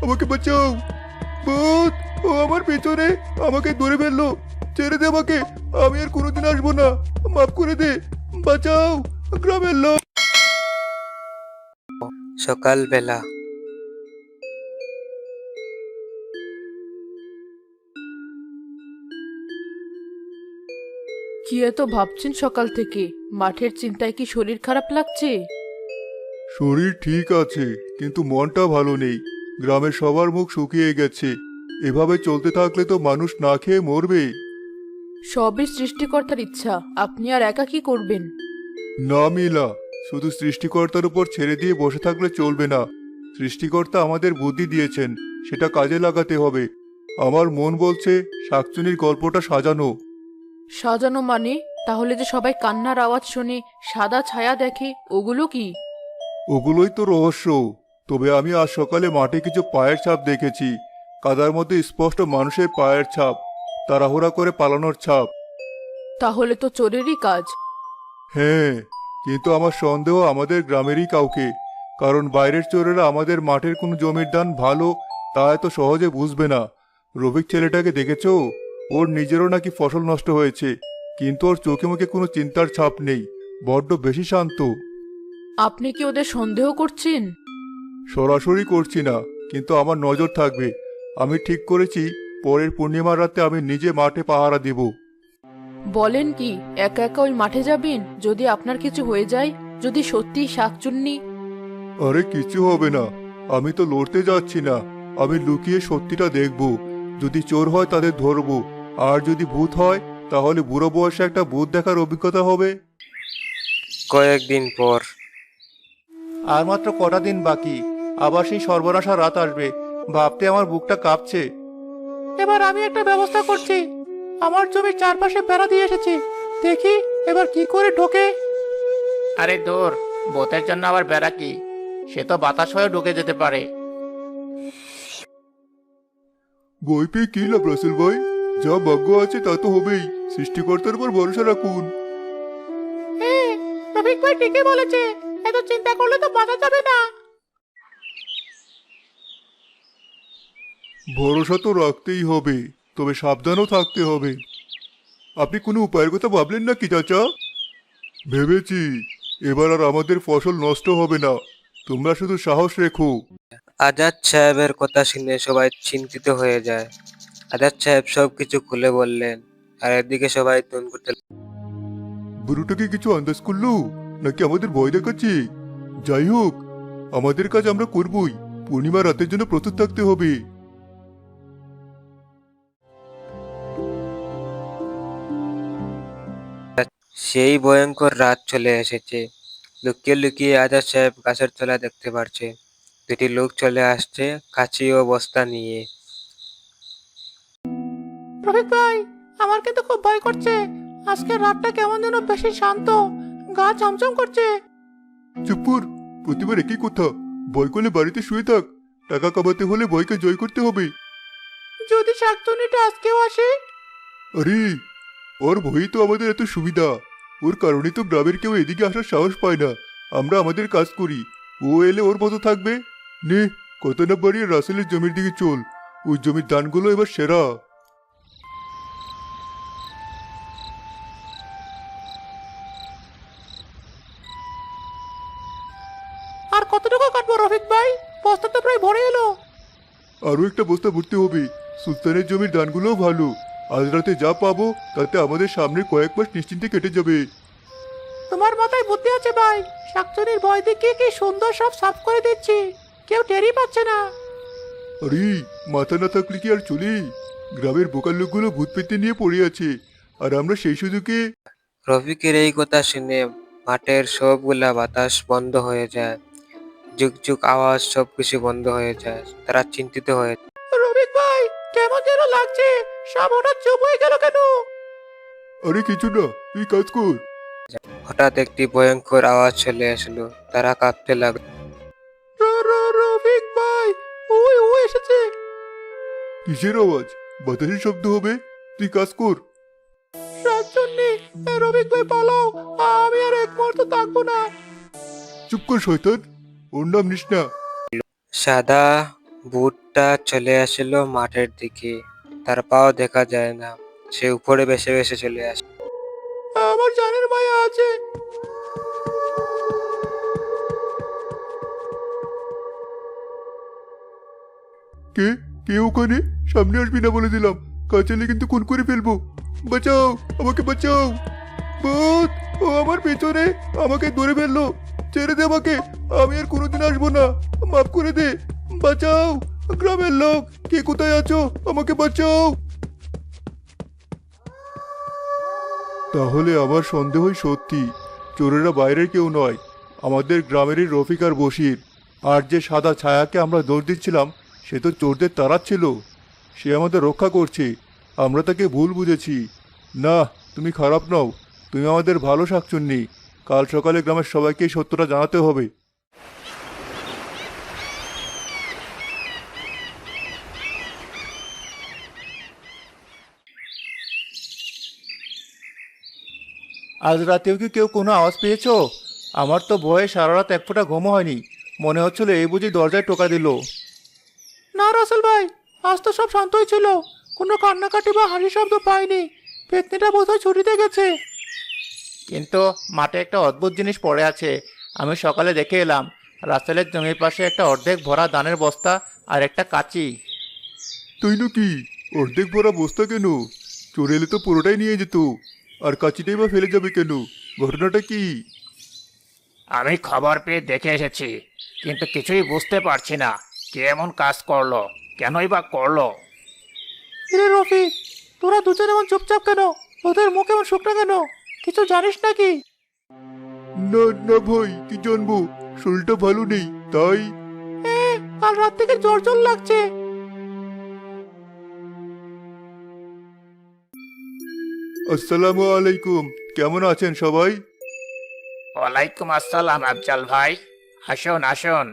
আমাকে বাঁচাও। ভূত, ও আমার পেছনে, আমাকে ধরে ফেললো। ছেড়ে দে আমাকে, আমি আর কোনোদিন আসবো না। মাফ করে দে, বাঁচাও গ্রামের লোক। সকালবেলা কি এত ভাবছেন সকাল থেকে? মাঠের চিন্তায় কি শরীর খারাপ লাগছে? শরীর ঠিক আছে, কিন্তু মনটা ভালো নেই। গ্রামের সবার মুখ শুকিয়ে গেছে। এভাবে চলতে থাকলে তো মানুষ না খেয়ে মরবে। সবই সৃষ্টিকর্তার ইচ্ছা, আপনি আর একা কি করবেন? না মিলা, শুধু সৃষ্টিকর্তার উপর ছেড়ে দিয়ে বসে থাকলে চলবে না। সৃষ্টিকর্তা আমাদের বুদ্ধি দিয়েছেন, সেটা কাজে লাগাতে হবে। আমার মন বলছে শাকচুনির গল্পটা সাজানো। সাজানো মানে? তাহলে যে সবাই কান্নার আওয়াজ শোনে, সাদা ছায়া দেখে, ওগুলো কি? ওগুলোই তো রহস্য। তবে আমি আজ সকালে মাঠে কিছু পায়ের ছাপ দেখেছি। কাদার মধ্যে স্পষ্ট মানুষের পায়ের ছাপ, তাড়াহুড়া করে পালানোর ছাপ। তাহলে তো চোরেরই কাজ। হ্যাঁ, কিন্তু আমার সন্দেহ আমাদের গ্রামেরই কাউকে। কারণ বাইরের চোরেরা আমাদের মাঠের কোনো জমির দান ভালো তা এত সহজে বুঝবে না। রফিক ছেলেটাকে দেখেছো? ওর নিজেরও নাকি ফসল নষ্ট হয়েছে, কিন্তু ওর চোখে মুখে কোনো চিন্তার ছাপ নেই। বড্ড বেশি শান্ত। আপনি কি ওদের সন্দেহ করছেন? সরাসরি করছি না, কিন্তু আমার নজর থাকবে। আমি ঠিক করেছি পরের পূর্ণিমার রাতে আমি নিজে মাঠে পাহারা দেব। বলেন কি, একা একা ওই মাঠে যাবেন? যদি আপনার কিছু হয়ে যায়, যদি সত্যিই শাকচুন্নি। আরে কিছু হবে না, আমি তো লড়তে যাচ্ছি না। আমি লুকিয়ে সত্যিটা দেখব। যদি চোর হয় তাদের ধরবো, আর যদি ভূত হয় তাহলে বুড়ো বয়সে একটা ভূত দেখার অভিজ্ঞতা হবে। কয়েকদিন পর আর মাত্র কটা দিন বাকি, আবার সেই সর্বনাশা রাত আসবে। ভাবতে আমার বুকটা কাঁপছে। এবার আমি একটা ব্যবস্থা করছি। আমার জমির চারপাশে বেড়া দিয়ে এসেছি। দেখি এবার কি করে ঢোকে। আরে দূর, ভূতের জন্য আবার বেড়া কি? সে তো বাতাস হয়ে ঢুকে যেতে পারে। বই পেয়ে কি লাভ রাসেল ভাই? যা ভাগ্য আছে তা তো হবেই। সৃষ্টিকর্তার উপর ভরসা রাখুন। হ্যাঁ, রফিক ভাই ঠিকই বলেছে। এত চিন্তা করলে তো বাঁচা যাবে না। ভরসা তো রাখতেই হবে, তবে সাবধানও থাকতে হবে। আপনি কোনো উপায়ের কথা ভাবলেন না কি চাচা? ভেবেছি, এবার আর আমাদের ফসল নষ্ট হবে না। তোমরা শুধু সাহস রেখো। আজাদ সাহেবের কথা শুনে সবাই চিন্তিত হয়ে যায়। আজাদ সাহেব সবকিছু খুলে বললেন, আর এদিকে সবাই তুন করতে বুড়োটাকে কিছু আন্দাজ করলো, নাকি আমাদের ভয় দেখাচ্ছে? যাই হোক, আমাদের কাজ আমরা করবই। পূর্ণিমা রাতের জন্য প্রস্তুত থাকতে হবে। সেই ভয়ঙ্কর রাত চলে এসেছে। লুকিয়ে লুকিয়ে আজাদ সাহেব গাছের তলা দেখতে পারছে দুটি লোক চলে আসছে, কাঁচি ও বস্তা নিয়ে। রফিক ভাই, আমার কিন্তু খুব ভয় করছে। আজকের রাতটা কেমন যেন বেশি শান্ত, গা ছমছম করছে। চুপুর, প্রতিবার একই কথা। ভয় করলে বাড়িতে শুয়ে থাক। টাকা কামাতে হলে ভয়কে জয় করতে হবে। যদি শাকচুনিটা আজকেও আসে? আরে, ওর ভয়ই তো আমাদের এত সুবিধা। ওর কারণে তো গ্রামের কেউ এদিকে আসার সাহস পায় না। আমরা আমাদের কাজ করি, ও এলে ওর মতো থাকবে। নে, কথা না বাড়িয়ে রাসেলের জমির দিকে চল। ওই জমির ধানগুলো এবার সেরা। আর কতটুকু কাটবো রফিক ভাই? বস্তা তো প্রায় ভরে এলো। আরও একটা বস্তা ভরতে হবে। সুলতানের জমির ধানগুলোও ভালো। আজ রাতে যা পাবো তাতে আমাদের সামনে কয়েক মাস নিশ্চিন্তে কেটে যাবে। তোমার মাথায় বুদ্ধি আছে ভাই। শাকচুনির ভয় দেখিয়ে কি সুন্দর সব সাফ করে দিচ্ছি, কেউ টেরই পাচ্ছে না। আরে, মাথা না থাকলে কি আর চলি? গ্রামের বোকার লোকগুলো ভূত পেতে নিয়ে পড়ে আছে, আর আমরা সেই সুযোগে। রফিকের এই কথা শুনে মাঠের সবগুলা বাতাস বন্ধ হয়ে যায়। যুগ যুগ আওয়াজ সবকিছু বন্ধ হয়ে যায়। তারা চিন্তিত হয়ে রফিক ভাই, কেমন যেন লাগছে। সব হঠাৎ চুপ হয়ে গেল কেন? আরে কিছু না, তুই কাজ কর। হঠাৎ একটি ভয়ঙ্কর আওয়াজ চলে আসলো। তারা কাঁপতে লাগলো। রফিক ভাই, ওই ও এসেছে। কিসের আওয়াজ? বাতাসের শব্দ হবে। তুই কাজ কর। শাকচুন্নি, রফিক ভাই পালাও। আমি আর এক মুহূর্ত থাকবো না। চুপ কর শয়তান, ওর নাম নিস না। সাদা ভূতটা চলে আসলো মাঠের দিকে। তার পাও দেখা যায় না। সে উপরে ভেসে ভেসে চলে আসে। আমার জানের মায়া আছে। কে কে ওখানে? সামনে আসবি না বলে দিলাম, কাচালে কিন্তু খুন করে ফেলবো। বাঁচাও, আমাকে বাঁচাও। ভূত, ও আমার পেছনে, আমাকে ধরে ফেললো। ছেড়ে দে আমাকে, আমি আর কোনোদিন আসবো না। মাফ করে দে, বাঁচাও। গ্রামের লোক, কে কোথায় আছো? আমাকে বাঁচাও। তাহলে আমার সন্দেহই সত্যি, চোরেরা বাইরের কেউ নয়, আমাদের গ্রামেরই রফিক আর বশির। আর যে সাদা ছায়াকে আমরা দোষ দিচ্ছিলাম, সে তো চোরদের তাড়াচ্ছিল। সে আমাদের রক্ষা করছে, আমরা তাকে ভুল বুঝেছি। না, তুমি খারাপ নও, তুমি আমাদের ভালো শাকচুন্নি। কাল সকালে গ্রামের সবাইকে এই সত্যটা জানাতে হবে। আজ রাতেও কি কেউ কোনো আওয়াজ পেয়েছো? আমার তো ভয়ে সারা রাত এক ফোঁটা ঘুমও হয়নি। মনে হচ্ছিল এই বুঝি দরজায় টোকা দিল। না রাসেল ভাই, আজ তো সব শান্তই ছিল। কোনো কান্নাকাটি বা হাসি শব্দ পাইনি। পেতনিটা বোধহয় ছুটিতে গেছে। কিন্তু মাঠে একটা অদ্ভুত জিনিস পড়ে আছে। আমি সকালে দেখে এলাম, রাসেলের জমির পাশে একটা অর্ধেক ভরা ধানের বস্তা আর একটা কাঁচি। তুই নাকি? অর্ধেক ভরা বস্তা কেন? চোর এলে তো পুরোটাই নিয়ে যেত। আর কাচিটাই বা ফেলে যাবে কেন? ঘটনাটা কি? আমি খবর পেয়ে দেখে এসেছি, কিন্তু কিছুই বুঝতে পারছি না কে এমন কাজ করলো, কেনই বা করলো। রে রফিক, তোরা দুজন এমন চুপচাপ কেন? ওদের মুখ এমন শুকনো কেন? কিছু জানিস নাকি? না না ভাই, কি জানবো, শরীরটা ভালো নেই তাই। কাল রাত থেকে জ্বর জ্বর লাগছে। আসসালামু আলাইকুম, কেমন আছেন সবাই? ওয়ালাইকুম আসসালাম আফজাল ভাই। আসুন আসুন,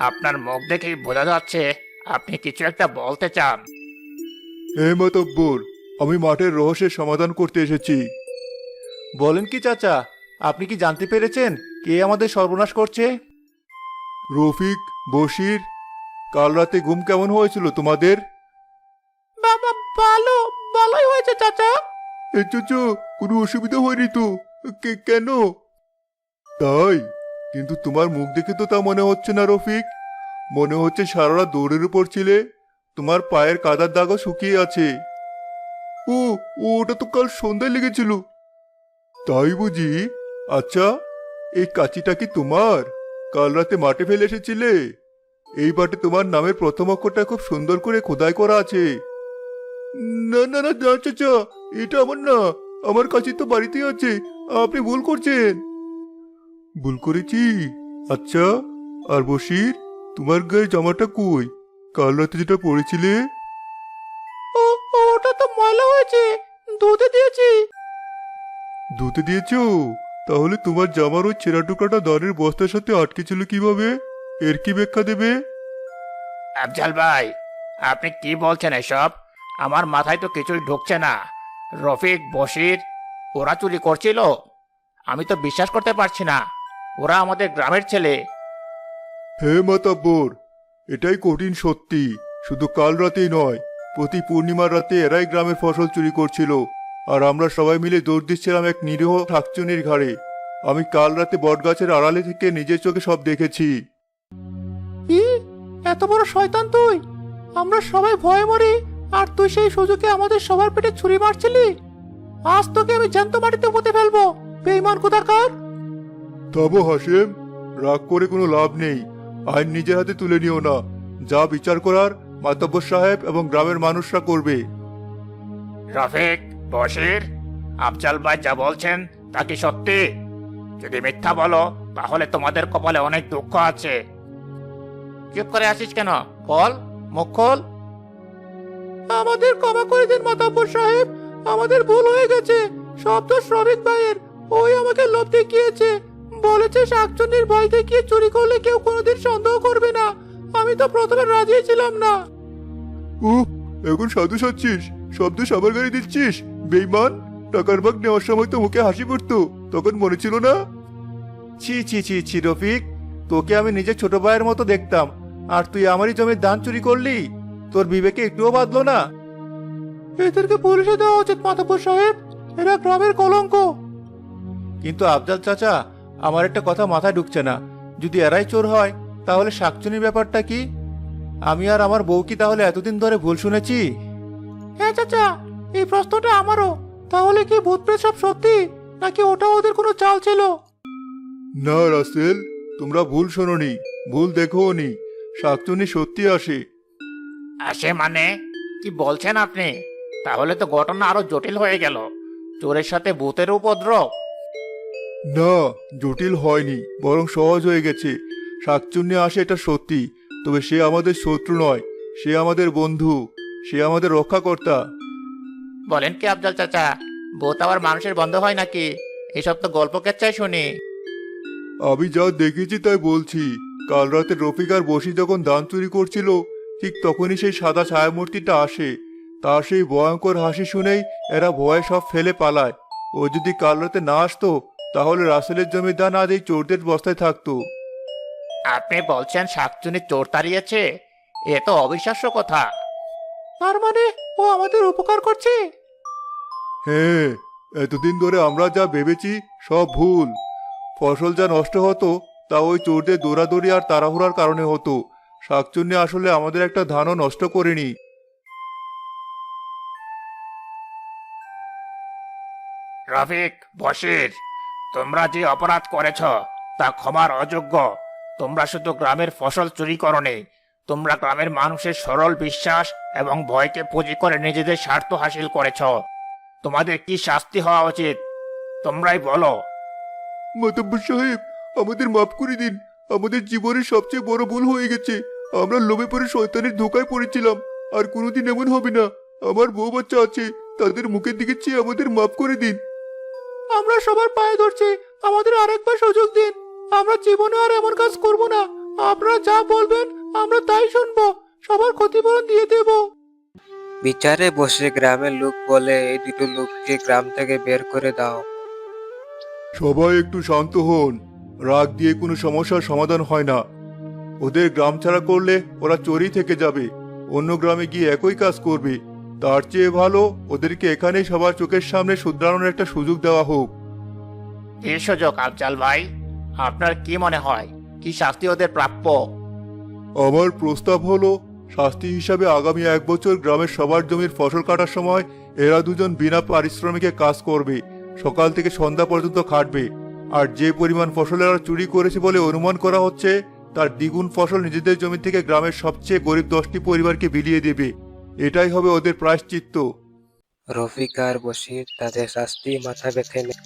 আপনার মুখ দেখেই বোঝা যাচ্ছে আপনি কিছু একটা বলতে চান। মাতব্বর, আমি মাঠের রহস্যের সমাধান করতে এসেছি। বলেন কি চাচা, আপনি কি জানতে পেরেছেন কে আমাদের সর্বনাশ করছে? রফিক, বশির। কাল রাতে ঘুম কেমন হয়েছিল তোমাদের? বাবা, ভালো, ভালোই হয়েছে চাচা। চাচা, কোনো অসুবিধা হয়নি তো? কেন? তাই? কিন্তু তোমার মুখ দেখে তো তা মনে হচ্ছে না রফিক। মনে হচ্ছে সারা রাত দৌড়ের উপর ছিলে। তোমার পায়ের কাদার দাগও শুকিয়ে আছে। ও, ওটা তো কাল সন্ধ্যায় লেগেছিল। তাই বুঝি? আচ্ছা, এই কাঁচিটা কি তোমার? কাল রাতে মাঠে ফেলে এসেছিলে? এই বাটে তোমার নামের প্রথম অক্ষরটা খুব সুন্দর করে খোদাই করা আছে। না না না না, চাচা, এটা আমার না। আমার কাছে তো বাড়িতেই আছে। আপনি ভুল করছেন। ভুল করেছি? আচ্ছা, আর বশির, তোমার গায়ে জামাটা কই? কাল রাতে যেটা পরেছিলে? ও, ওটা তো ময়লা হয়েছে, ধুতে দিয়েছি। ধুতে দিয়েছো? তাহলে তোমার জামার ওই ছেঁড়া টুকরাটা ধানের বস্তার সাথে আটকে ছিল কিভাবে? এর কি ব্যাখ্যা দেবে? আফজাল ভাই, আপনি কি বলছেন এসব? আমার মাথায় তো কিছুই ঢুকছে না। রফিক, বশির, ওরা চুরি করছিল? আমি তো বিশ্বাস করতে পারছি না। ওরা আমাদের গ্রামের ছেলে। হে মাতাব্বর, এটাই কঠিন সত্যি। শুধু কাল রাতেই নয়, প্রতি পূর্ণিমার রাতে এরাই গ্রামের ফসল চুরি করছিল। আর আমরা সবাই মিলে দৌড় দিচ্ছিলাম এক নিরীহ শাকচুনির ঘাড়ে। আমি কাল রাতে বটগাছের আড়ালে থেকে নিজের চোখে সব দেখেছি। কি, এত বড় শয়তান তুই? আমরা সবাই ভয়ে মরি, আর তুই সেই সুযোগে আমাদের সবার পেটে ছুরি মারছিলি। আজ তোকে আমি জ্যান্ত মাটিতে পুঁতে ফেলবো, বেঈমান কোথাকার। তবু হাসেম, রাগ করে কোনো লাভ নেই। আইন নিজের হাতে তুলে নিও না। যা বিচার করার মাতব্বর সাহেব এবং গ্রামের মানুষরা করবে। রফিক, বশির, আফজাল ভাই যা বলছেন তা কি সত্যি? যদি মিথ্যা বলো তাহলে তোমাদের কপালে অনেক দুঃখ আছে। চুপ করে আসিস কেন? বল, মুখ খোল। আমাদের ক্ষমা করে দিন মাতব্বর সাহেব, আমাদের ভুল হয়ে গেছে। সব দোষ রফিক ভাইয়ের। ওই আমাকে লোভ দেখিয়েছে, বলেছে শাকচুন্নির ভয় দেখিয়ে চুরি করলে কেউ কোনোদিন সন্দেহ করবে না। আমি তো প্রথমে রাজি ছিলাম না। এখন সাধু সাচ্ছিস, শব্দ সবার গাড়ি দিচ্ছিস, বেইমান। টাকার ভাগ নেওয়ার সময় তো মুখে হাসি পড়তো, তখন মনে ছিল না? ছি ছি ছি ছি রফিক, তোকে আমি নিজের ছোট ভাইয়ের মতো দেখতাম, আর তুই আমারই জমির ধান চুরি করলি? তোর বিবেকে একটুও বাঁধলো না? এদেরকে পুলিশে দেওয়া উচিত মাতাপুর সাহেব, এরা গ্রামের কলঙ্ক। কিন্তু আফজাল চাচা, আমার একটা কথা মাথায় ঢুকছে না, যদি এরাই চোর হয় তাহলে শাকচুনির ব্যাপারটা কি? আমি আর আমার বউ কি তাহলে এতদিন ধরে ভুল শুনেছি? হ্যাঁ চাচা, এই প্রশ্নটা আমারও। তাহলে কি ভূত প্রেত সব সত্যি, নাকি ওটা ওদের কোনো চাল ছিল? না রাসেল, তোমরা ভুল শোনোনি, ভুল দেখোনি। শাকচুনি সত্যি আসে। আসে মানে কি বলছেন আপনি? তাহলে তো ঘটনা আরো জটিল হয়ে গেল। চোরের সাথে ভূতের উপদ্রব। না, জটিল হয়নি, বরং সহজ হয়ে গেছে। শাকচুন্নি আসে, এটা সত্যি। তবে সে আমাদের শত্রু নয়, সে আমাদের বন্ধু, সে আমাদের রক্ষাকর্তা। বলেন কি আফজাল চাচা, ভূত আবার মানুষের বন্ধ হয় নাকি? এসব তো গল্প কেচ্ছাই শুনি। আমি যা দেখেছি তাই বলছি। কাল রাতে রফিক আর বসি যখন ধান চুরি করছিল, ঠিক তখনই সেই সাদা ছায়ামূর্তিটা আসে। তার সেই ভয়ঙ্কর হাসি শুনেই এরা ভয়ে সব ফেলে পালায়। ও যদি কাল রাতে না আসতো, তাহলে রাসেলের জমির ধান আজ এই চোরদের বস্তায় থাকতো। আপনি বলছেন শাকচুনি চোর তাড়িয়েছে? এ তো অবিশ্বাস্য কথা। তার মানে ও আমাদের উপকার করছে? হ্যাঁ, এতদিন ধরে আমরা যা ভেবেছি সব ভুল। ফসল যা নষ্ট হতো তা ওই চোরদের দৌড়াদৌড়ি আর তাড়াহুড়ার কারণে হতো। শাকচুন্নি আসলে আমাদের একটা ধানও নষ্ট করেনি। রফিক, বশির, তোমরা যে অপরাধ করেছ তা ক্ষমার অযোগ্য। তোমরা শুধু গ্রামের ফসল চুরি করনি, তোমরা গ্রামের মানুষের সরল বিশ্বাস এবং ভয়কে পুঁজি করে নিজেদের স্বার্থ হাসিল করেছ। তোমাদের কি শাস্তি হওয়া উচিত তোমরাই বলো। মাতব্বর সাহেব, আমাদের মাফ করে দিন। আমাদের জীবনের সবচেয়ে বড় ভুল হয়ে গেছে। আমরা লোভে পড়ে শয়তানের ধোকায় পড়েছিলাম। আর কোনোদিন এমন হবে না। আমার বউ বাচ্চা আছে, তাদের মুখের দিকে চেয়ে আমাদের মাফ করে দিন। আমরা সবার পায়ে ধরছি, আমাদের আরেকবার সুযোগ দিন। আমরা জীবনে আর এমন কাজ করব না। আপনারা যা বলবেন আমরা তাই শুনবো। সবার ক্ষতিপূরণ দিয়ে দেব। বিচারে বসে গ্রামের লোক বলে, এই দুটো লোককে গ্রাম থেকে বের করে দাও। সবাই একটু শান্ত হন। রাগ দিয়ে কোনো সমস্যার সমাধান হয় না। ওদের গ্রাম ছাড়া করলে ওরা চোরই থেকে যাবে, অন্য গ্রামে গিয়ে একই কাজ করবে। তার চেয়ে ভালো ওদেরকে এখানেই সবার চোখের সামনে শুধরানোর একটা সুযোগ দেওয়া হোক। এই সুযোগ আফজাল ভাই, আপনার কি মনে হয় কি শাস্তি ওদের প্রাপ্য? আমার প্রস্তাব হলো, শাস্তি হিসাবে আগামী 1 বছর গ্রামের সবার জমির ফসল কাটার সময় এরা দুজন বিনা পারিশ্রমিকে কাজ করবে। সকাল থেকে সন্ধ্যা পর্যন্ত খাটবে। আর যে পরিমাণ ফসল এরা চুরি করেছে বলে অনুমান করা হচ্ছে, তার দ্বিগুণ ফসল নিজেদের জমি থেকে গ্রামের সবচেয়ে গরিব 10টি পরিবারকে বিলিয়ে দেবে। এটাই হবে ওদের প্রায়শ্চিত্ত। রফিক আর বসির তাদের শাস্তি মাথা ব্যথে নেয়।